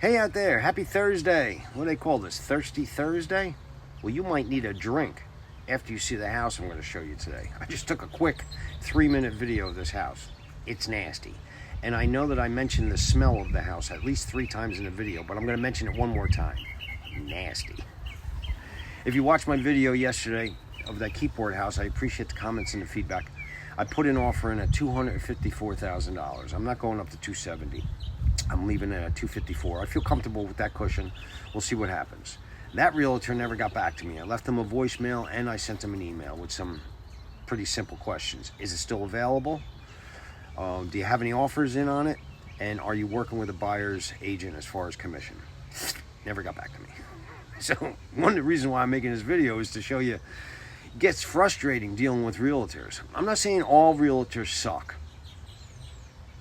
Hey out there, happy Thursday. What do they call this, Thirsty Thursday? Well, you might need a drink after you see the house I'm going to show you today. I just took a quick 3-minute video of this house. It's nasty. And I know that I mentioned the smell of the house at least 3 times in the video, but I'm going to mention it one more time. Nasty. If you watched my video yesterday of that keyboard house, I appreciate the comments and the feedback. I put an offer in at $254,000. I'm not going up to $270,000. I'm leaving it at $254,000. I feel comfortable with that cushion. We'll see what happens. That realtor never got back to me. I left him a voicemail and I sent him an email with some pretty simple questions. Is it still available? Do you have any offers in on it? And are you working with a buyer's agent as far as commission? Never got back to me. So one of the reasons why I'm making this video is to show you it gets frustrating dealing with realtors. I'm not saying all realtors suck,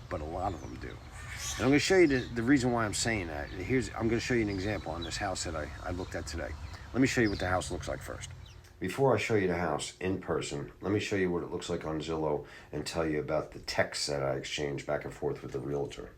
but a lot of them do. And I'm going to show you the reason why I'm saying that. I'm going to show you an example on this house that I looked at today. Let me show you what the house looks like first. Before I show you the house in person, let me show you what it looks like on Zillow and tell you about the texts that I exchanged back and forth with the realtor.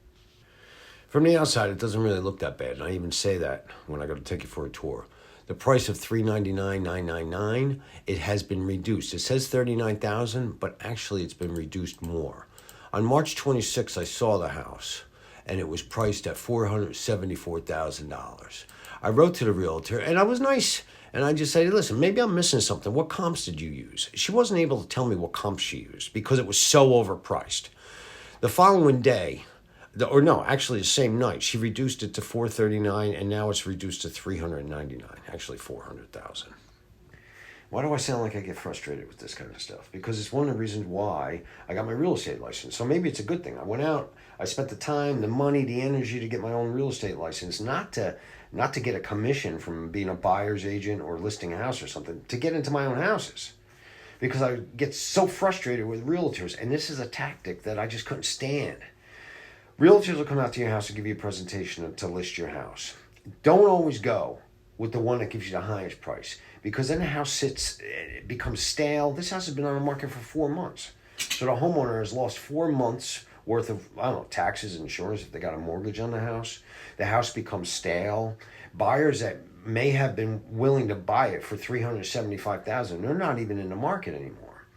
From the outside, it doesn't really look that bad, and I even say that when I go to take you for a tour. The price of $399,999, it has been reduced. It says $39,000, but actually it's been reduced more. On March 26th, I saw the house, and it was priced at $474,000. I wrote to the realtor, and I was nice, and I just said, listen, maybe I'm missing something. What comps did you use? She wasn't able to tell me what comps she used because it was so overpriced. The following day, actually the same night, she reduced it to $439,000, and now it's reduced to $399,000, actually $400,000. Why do I sound like I get frustrated with this kind of stuff? Because it's one of the reasons why I got my real estate license. So maybe it's a good thing. I went out, I spent the time, the money, the energy to get my own real estate license, not to get a commission from being a buyer's agent or listing a house or something, to get into my own houses. Because I get so frustrated with realtors, and this is a tactic that I just couldn't stand. Realtors will come out to your house and give you a presentation to list your house. Don't always go with the one that gives you the highest price, because then the house it becomes stale. This house has been on the market for 4 months. So the homeowner has lost 4 months worth of, taxes, insurance, if they got a mortgage on the house. The house becomes stale. Buyers that may have been willing to buy it for $375,000, they're not even in the market anymore.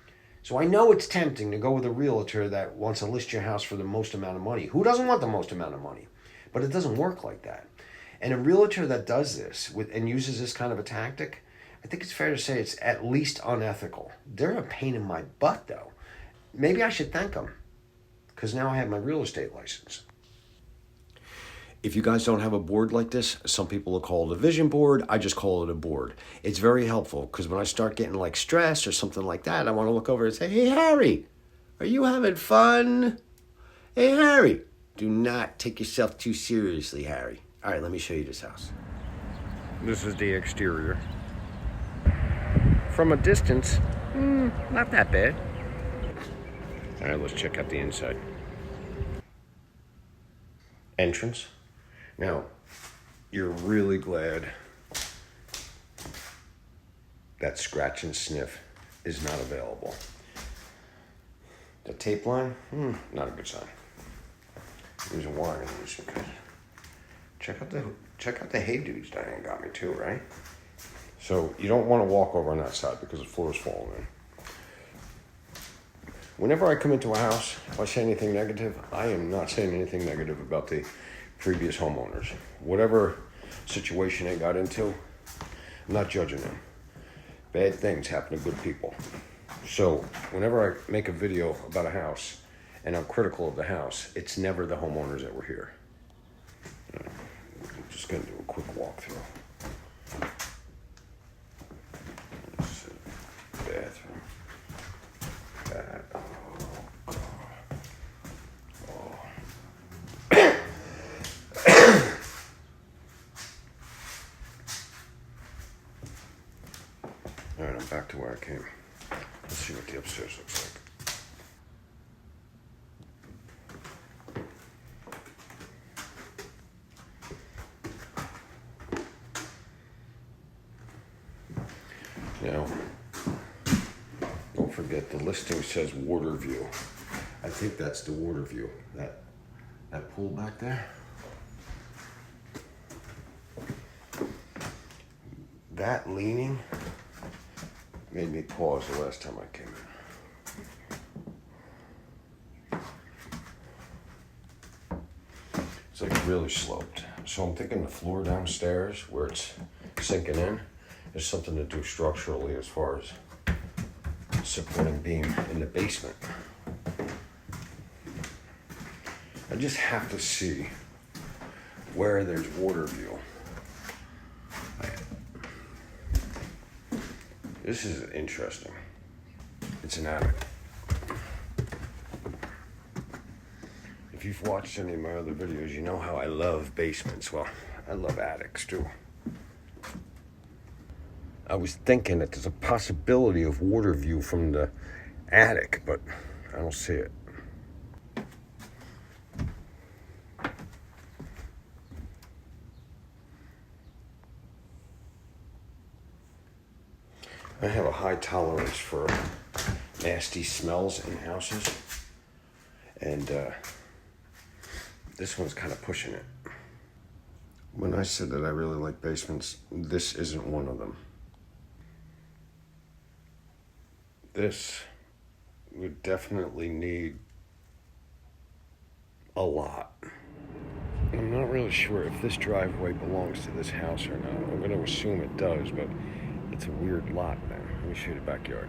So I know it's tempting to go with a realtor that wants to list your house for the most amount of money. Who doesn't want the most amount of money? But it doesn't work like that. And a realtor that does this and uses this kind of a tactic, I think it's fair to say it's at least unethical. They're a pain in my butt, though. Maybe I should thank them, because now I have my real estate license. If you guys don't have a board like this, some people will call it a vision board. I just call it a board. It's very helpful, because when I start getting like stressed or something like that, I want to look over and say, hey, Harry, are you having fun? Hey, Harry, do not take yourself too seriously, Harry. All right, let me show you this house. This is the exterior. From a distance, not that bad. All right, let's check out the inside. Entrance. Now, you're really glad that scratch and sniff is not available. The tape line, not a good sign. There's a wire in this, okay. Check out the Hey Dudes Diane got me too, right? So you don't want to walk over on that side because the floor is falling in. Whenever I come into a house, if I say anything negative, I am not saying anything negative about the previous homeowners. Whatever situation they got into, I'm not judging them. Bad things happen to good people. So whenever I make a video about a house and I'm critical of the house, it's never the homeowners that were here. I'm just going to do a quick walkthrough. Bathroom. All right, I'm back to where I came. Let's see what the upstairs looks like. Now, don't forget the listing says water view. I think that's the water view. That pool back there. that leaning made me pause the last time I came in. It's like really sloped. So I'm thinking the floor downstairs where it's sinking in is something to do structurally as far as supporting beam in the basement. I just have to see where there's water view. This is interesting. It's an attic. If you've watched any of my other videos, you know how I love basements. Well, I love attics too. I was thinking that there's a possibility of water view from the attic, but I don't see it. I have a high tolerance for nasty smells in houses, and this one's kind of pushing it. When I said that I really like basements, this isn't one of them. This would definitely need a lot. I'm not really sure if this driveway belongs to this house or not. I'm going to assume it does, but it's a weird lot, man. Let me show you the backyard.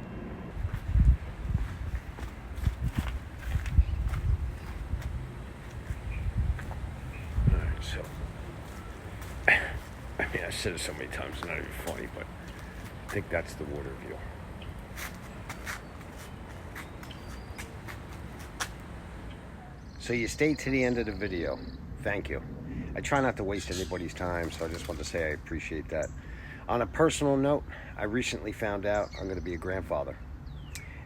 Alright, so I mean, I said it so many times, it's not even funny, but I think that's the water view. So you stayed to the end of the video. Thank you. I try not to waste anybody's time, so I just want to say I appreciate that. On a personal note, I recently found out I'm going to be a grandfather.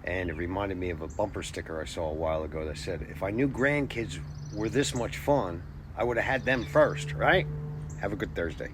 And it reminded me of a bumper sticker I saw a while ago that said, if I knew grandkids were this much fun, I would have had them first, right? Have a good Thursday.